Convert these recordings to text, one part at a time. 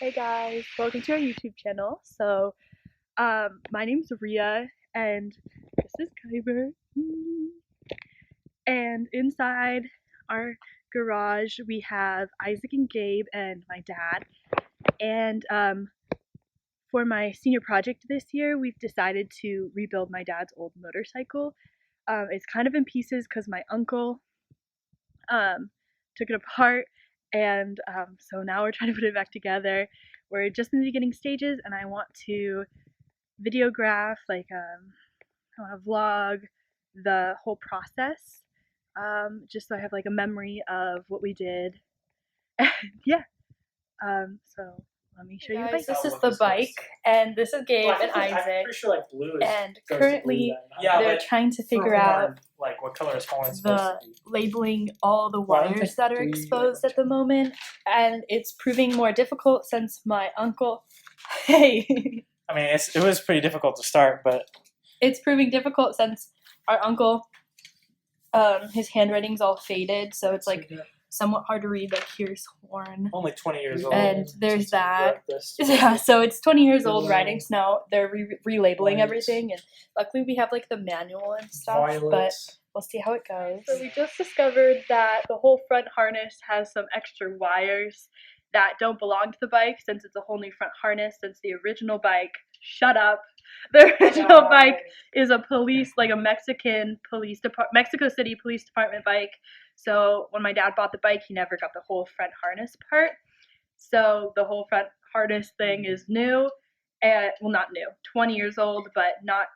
Hey guys, welcome to our YouTube channel. My name's Rhea, and this is Kyber. And inside our garage, we have Isaac and Gabe and my dad. And for my senior project this year, we've decided to rebuild my dad's old motorcycle. It's kind of in pieces because my uncle took it apart, and so now we're trying to put it back together. We're just in the beginning stages, and I want to videograph, I want to vlog the whole process, just so I have like a memory of what we did. And yeah, so let me show you the bike. This is the bike, and this is Gabe and Isaac. I'm pretty sure like blue is And currently they're trying to figure out like what color is horn supposed to be. Labeling all the wires that are exposed at the moment, and it's proving more difficult since my uncle hey I mean it was pretty difficult to start, but it's proving difficult since our uncle his handwriting's all faded, so it's like somewhat hard to read. Like here's horn, only 20 years old, and there's that. Yeah, so it's 20 years old riding snow. They're relabeling everything, and luckily we have like the manual and stuff, but we'll see how it goes. So we just discovered that the whole front harness has some extra wires that don't belong to the bike, since it's a whole new front harness, since the original bike, shut up, the original bike is a Mexico City Police Department bike. So when my dad bought the bike, he never got the whole front harness part. So the whole front harness thing is new, and well, not new, 20 years old, but not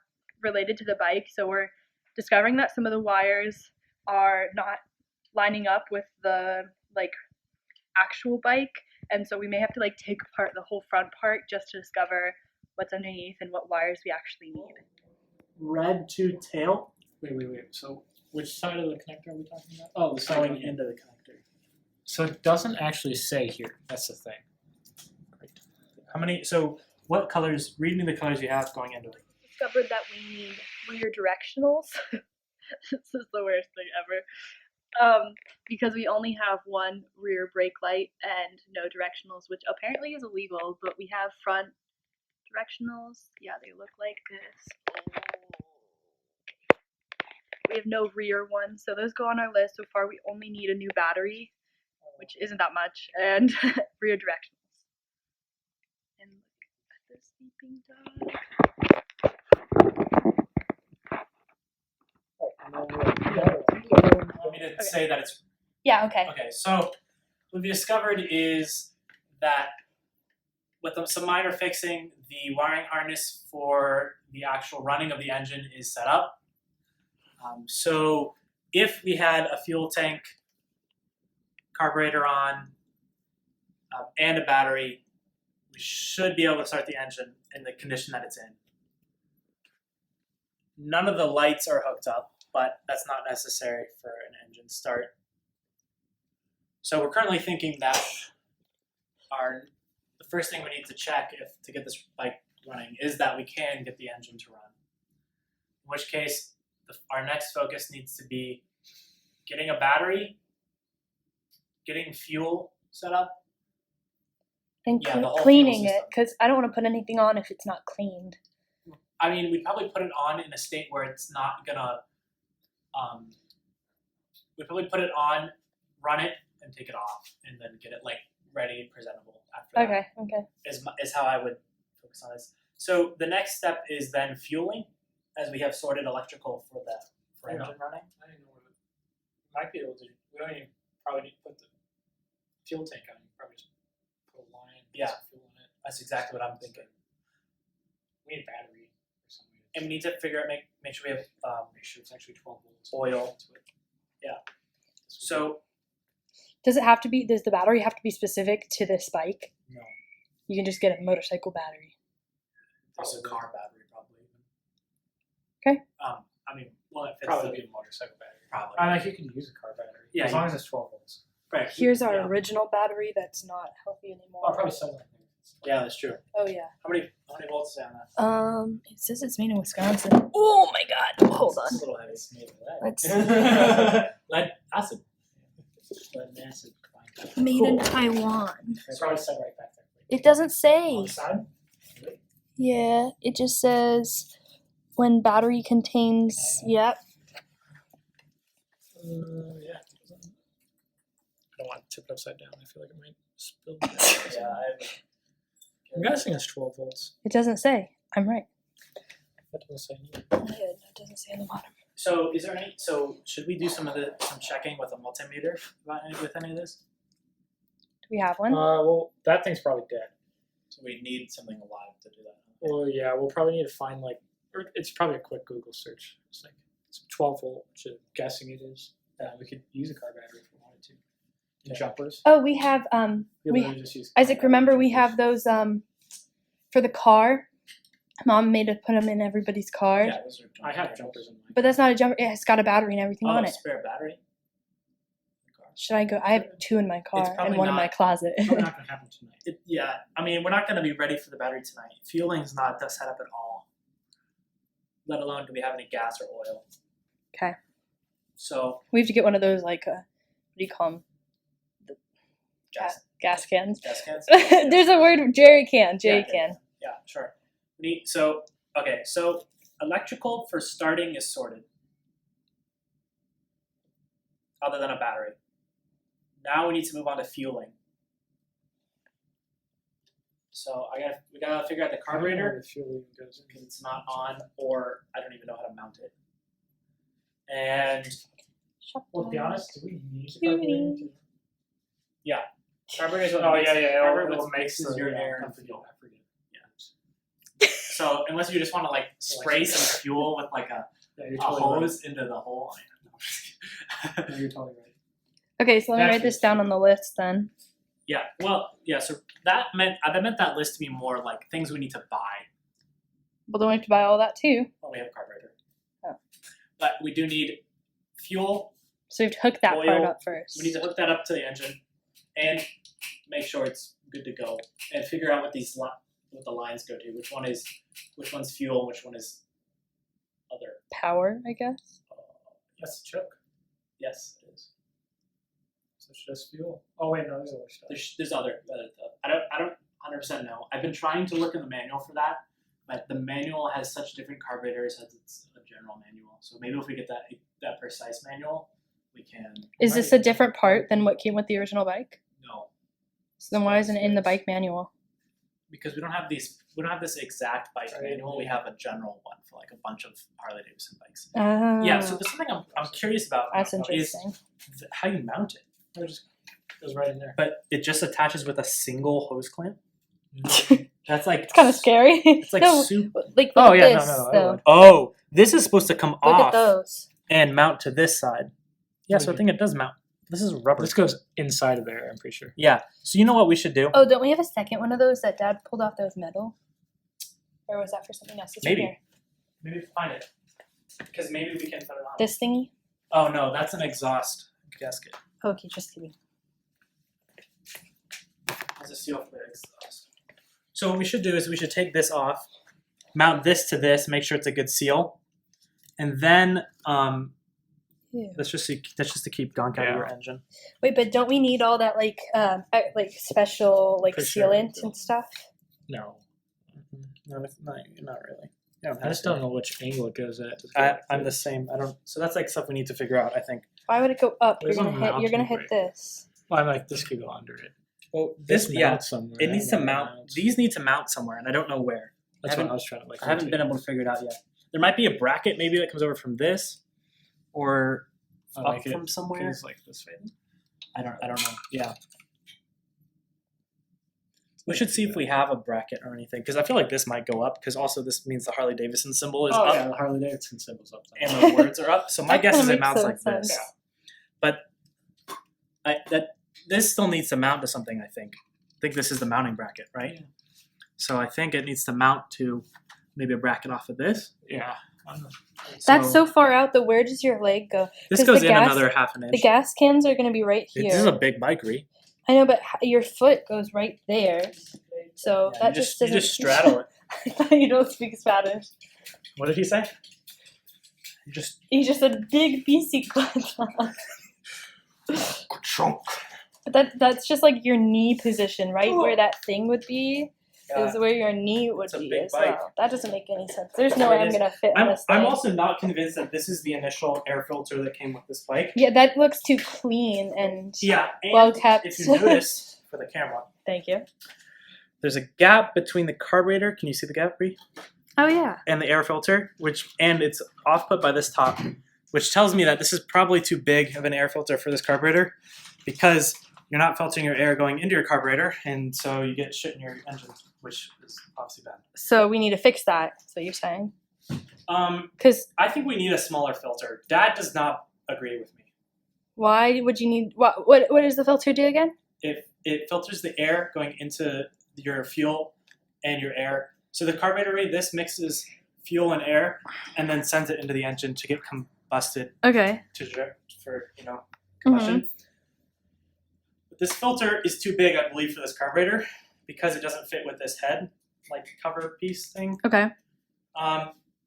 related to the bike. So we're discovering that some of the wires are not lining up with the actual bike, and so we may have to take apart the whole front part just to discover what's underneath and what wires we actually need. Red to tail. Wait. So which side of the connector are we talking about? Oh, the side Going into the connector. So it doesn't actually say here. That's the thing. Great. How many? So what colors? Read me the colors you have going into it. Discovered that we need rear directionals. This is the worst thing ever. Because we only have one rear brake light and no directionals, which apparently is illegal, but we have front directionals. Yeah, they look like this. We have no rear ones, so those go on our list. So far, we only need a new battery, which isn't that much, and rear directionals. And look at the sleeping dog. Want me to say that it's... Yeah, okay. Okay, so what we discovered is that with some minor fixing, the wiring harness for the actual running of the engine is set up. So if we had a fuel tank, carburetor on, and a battery, we should be able to start the engine in the condition that it's in. None of the lights are hooked up, but that's not necessary for an engine start. So we're currently thinking that the first thing we need to check to get this bike running is that we can get the engine to run. In which case, our next focus needs to be getting a battery, getting fuel set up, and cleaning it, because I don't want to put anything on if it's not cleaned. I mean, we'd probably put it on in a state where it's not gonna. We'd probably put it on, run it, and take it off, and then get it ready and presentable after that. Okay. Is how I would focus on this. So the next step is then fueling, as we have sorted electrical for engine running. I didn't know what we might be able to. We don't even probably need to put the fuel tank on. You probably just put a line. Yeah. Some fuel in it. That's exactly what I'm thinking. We need a battery or something. And we need to figure out make sure we have Make sure it's actually 12 volts. oil. Yeah. So Does the battery have to be specific to this bike? No. You can just get a motorcycle battery. there's a car battery probably. Okay. I mean, well, if it's Probably be a motorcycle battery. probably. I mean, you can use a car battery. Yeah, As long as it's 12 volts. Right. Here's our Yeah. original battery that's not healthy anymore. I'll probably sell that. Yeah, that's true. Oh yeah. How many volts is on that? It says it's made in Wisconsin. Oh my god. Hold It's on. a little heavy. Maybe that. Let's Lead acid. Lead acid. made in Taiwan. I'll probably sell right back there. It doesn't On say. the side? Really? Yeah, it just says when battery contains. Yep. Yeah. I don't want to tip it upside down. I feel like it might spill. Yeah, I'm guessing it's 12 volts. It doesn't say. I'm right. That doesn't say anything. It doesn't say on the bottom. So is there any? So should we do some checking with a multimeter with any of this? Do we have one? Well, that thing's probably dead. So we need something alive to do that. Well, yeah, we'll probably need to find or it's probably a quick Google search. It's like it's 12 volt, which I'm guessing it is. We could use a car battery if we wanted to. And jumpers. Oh, we have We we literally just use Isaac. car Remember, battery we have jumpers. those for the car. Mom made us put them in everybody's car. Yeah, those are I have jumpers in my But that's not a jumper. It's got a battery and everything on it. spare battery. Should I go? I have two in my car probably and one in my not- closet. Probably not going to happen tonight. Yeah, I mean, we're not going to be ready for the battery tonight. Fueling's not set up at all. Let alone do we have any gas or oil. Okay. So We have to get one of those what do you call them? Gas cans. gas cans. There's a word, jerry can. Jerry can. Yeah, sure. Okay, so electrical for starting is sorted. Other than a battery. Now we need to move on to fueling. So we gotta figure out the carburetor The fuel even goes in. because it's not on, or I don't even know how to mount it. And Well, to be honest, do we need a Cutie. carburetor? carburetor is what Oh, makes, yeah. carburetor It what mixes your air I and forget. fuel. I forget. So unless you just want to spray some fuel with a Yeah, you're a totally hose into the hole. right. No, you're totally right. Okay, so let me That's write this down on the list then. Yeah, well, yeah. So that meant that list to be more like things we need to buy. Well, then we have to buy all that too. Well, we have a carburetor. Oh. But we do need fuel. So we have to hook that part Oil. up first. We need to hook that up to the engine and make sure it's good to go, and figure out what the lines go to. Which one's fuel, which one is other. Power, I guess. That's the choke. Yes, it is. So it's just fuel. Oh, wait, no, there's other stuff. There's other. I don't 100% know. I've been trying to look in the manual for that, but the manual has such different carburetors as it's a general manual. So maybe if we get that precise manual, we can. Is this a different part than what came with the original bike? No, So then why isn't it in the bike manual? because we don't have this exact bike Right. manual. We have a general one for a bunch of Harley Davidson bikes. Oh, Yeah. So there's something I'm curious about. that's now interesting. Is how you mount it. It just goes right in there. But it just attaches with a single hose clamp. That's It's kind of scary. It's no, super. look Oh, at yeah, this, no, though. Oh, this is supposed to come Look at off those. and mount to this side. Yeah, so I think it does mount. This is rubber. This goes inside of there, I'm pretty sure. Yeah. So you know what we should do? Oh, don't we have a second one of those that Dad pulled off that was metal? Or was that for something else? It's in Maybe. here. Maybe find it. Because maybe we can put it on. This thingy? Oh no, that's an exhaust gasket. Okay, just kidding. There's a seal for the exhaust. So what we should do is we should take this off, mount this to this, make sure it's a good seal, and then Yeah. that's just to keep gunk out of your engine. Wait, but don't we need all that special For sure, sealant we and stuff? No. Not really. You don't I have just to. don't know which angle it goes at. I'm the same. I don't. So that's stuff we need to figure out. I think. Why would it go up? There's You're no gonna hit. You're gonna mounting hit brake. this. Well, I'm like, this could go under it. Well, mounts somewhere. it needs to I don't know mount. where it mounts. These need to mount somewhere, and I don't know where. That's I what haven't- I was trying to I haven't been able to figure it out yet. There might be a bracket maybe that comes over from this, or up from somewhere. It's like this way. I don't know. Yeah. We should see if we have a bracket or anything, because I feel like this might go up, because also this means the Harley Davidson symbol is Oh, up yeah, the Harley Davidson symbol's up there. and the words are up. So my That guess is kinda it mounts like makes sense. this. But this still needs to mount to something, I think. I think this is the mounting bracket, right? Yeah. So I think it needs to mount to maybe a bracket off of this. Yeah. That's so far out. Though, where does your leg go? This 'cause goes the in gas- another half an inch. The gas cans are gonna be right here. This is a big bike, Rhea. I know, but your foot goes right there. So Yeah, that you just you doesn't. just straddle it. I thought you don't speak Spanish. What did he say? You just You just said big bicicleta. chunk. But that's just like your knee position, right? Where that thing would be Yeah. is where your knee would It's a be big as bike. well. That doesn't make any sense. There's no way I'm gonna fit on I'm, this thing. I'm also not convinced that this is the initial air filter that came with this bike. Yeah, that looks too clean and Yeah, and well kept. if you notice for the camera, Thank you. there's a gap between the carburetor. Can you see the gap, Rhea? Oh yeah. And the air filter, and it's off-put by this top, which tells me that this is probably too big of an air filter for this carburetor because you're not filtering your air going into your carburetor, and so you get shit in your engine, which is obviously bad. So we need to fix that. That's what you're saying. Because I think we need a smaller filter. Dad does not agree with me. why would you need what does the filter do again? It filters the air going into your fuel and your air. So the carburetor, this mixes fuel and air, and then sends it into the engine to get combusted Okay. for combustion. But this filter is too big, I believe, for this carburetor because it doesn't fit with this head, like cover piece thing. Okay.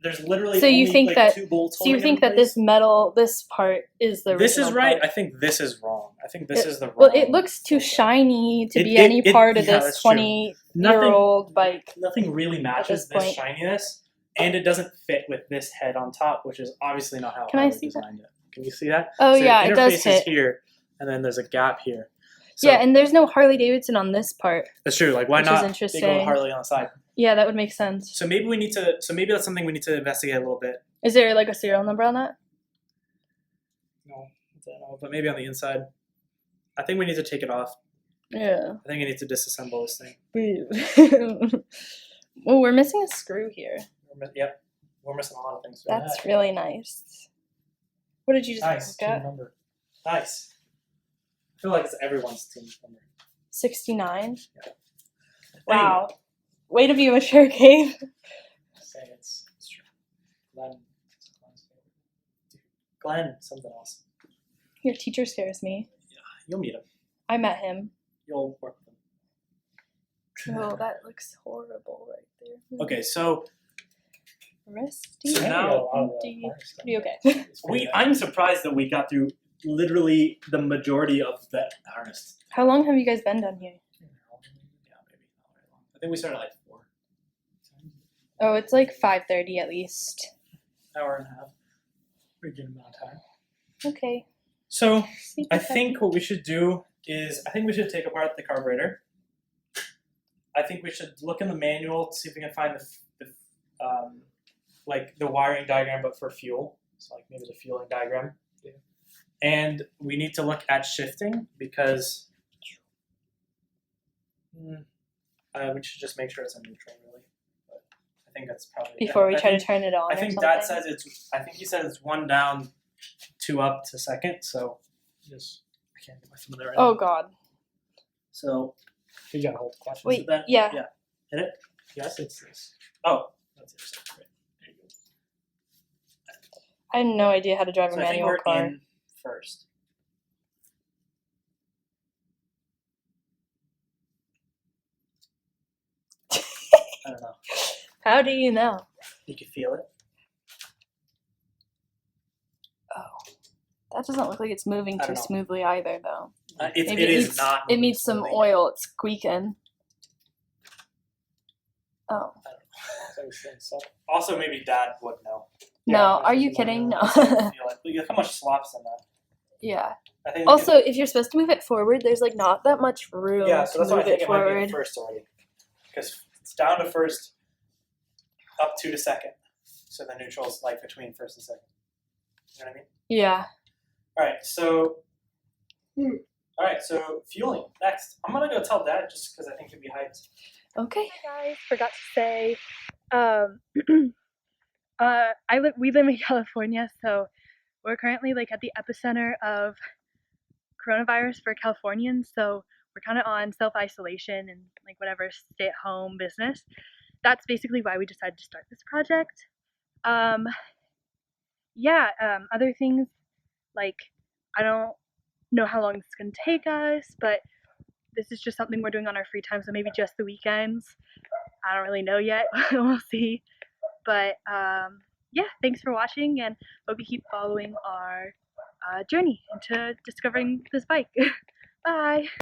There's literally So you only, think like, that- 2 bolts. So you holding think it in that place. this part is the original This is right. part? I think this is wrong. I think this is the wrong. Well, it looks too filter. shiny to be It- any it- part of yeah, this that's true. 20-year-old bike. Nothing really matches this this point. shininess, and it doesn't fit with this head on top, which is obviously not how Can I Harley see that? designed it. Can you see that? Oh So yeah, the it does interface fit. is here, and then there's a gap here. So Yeah, and there's no Harley Davidson on this part. that's true. Like, why which is not interesting. big old Harley on the side? Yeah, that would make sense. So maybe we need to. So maybe that's something we need to investigate a little bit. Is there like a serial number on that? No, I don't know, but maybe on the inside. I think we need to take it off. Yeah. I think I need to disassemble this thing. Well, we're missing a screw here. Yep, we're missing a lot of things. That's really nice. What did you just Nice. look at? Number. Nice. I feel like it's everyone's team number. 69. Yeah. Wow. Way to be a mature, Gabe. Say it's true. Glenn, something else. Your teacher scares me. You'll meet him. I met him. You'll work with him. Oh, that looks horrible right there. Okay, so Rusty. So now- Pretty okay. I'm surprised that we got through literally the majority of the harness. How long have you guys been down here? Yeah, maybe not very long. I think we started at like 4. Oh, it's like 5:30 at least. Hour and a half. Pretty good amount of time. Okay. So Sleepy I time. think what we should do is I think we should take apart the carburetor. I think we should look in the manual to see if we can find like the wiring diagram, but for fuel. So like maybe the fueling diagram. Yeah. And we need to look at shifting because we should just make sure it's a neutral, really. But I think that's probably Before we I try think- to turn it on. I or think Dad something. says it's. I think he says it's 1 down, 2 up to second. So Just I can't get my thumb there right Oh now. God. So you gotta hold the clutch. Wait. that? Yeah. Yeah. Hit it. Yes, it's this. Oh, that's it. Great. There you go. I had no idea how to drive So a I think manual we're car. in first. I don't know. How do you know? You can feel it. That doesn't look like it's moving I too don't know. smoothly either, though. It Maybe is needs, not. It moving needs some smoothly. oil. It's squeaking. Oh Also, maybe Dad would know. no! Yeah, Are you that's kidding? No. I feel like look how much slops in that. Yeah. I think we Also, if you're supposed to move it forward, there's like not that much room can, yeah. So to that's why I move think it it might be forward. in first already, because it's down to first, up 2 to second. So the neutral's like between first and second. You know what I mean? Yeah. All right, so fueling next. I'm gonna go tell Dad just because I think he'd be hyped. Okay. Hi guys, forgot to say, we live in California, so we're currently like at the epicenter of coronavirus for Californians. So we're kind of on self-isolation and like whatever stay-at-home business. That's basically why we decided to start this project. Other things like I don't know how long it's gonna take us, but this is just something we're doing on our free time, so maybe just the weekends. I don't really know yet. We'll see. But thanks for watching, and hope you keep following our journey into discovering this bike. Bye.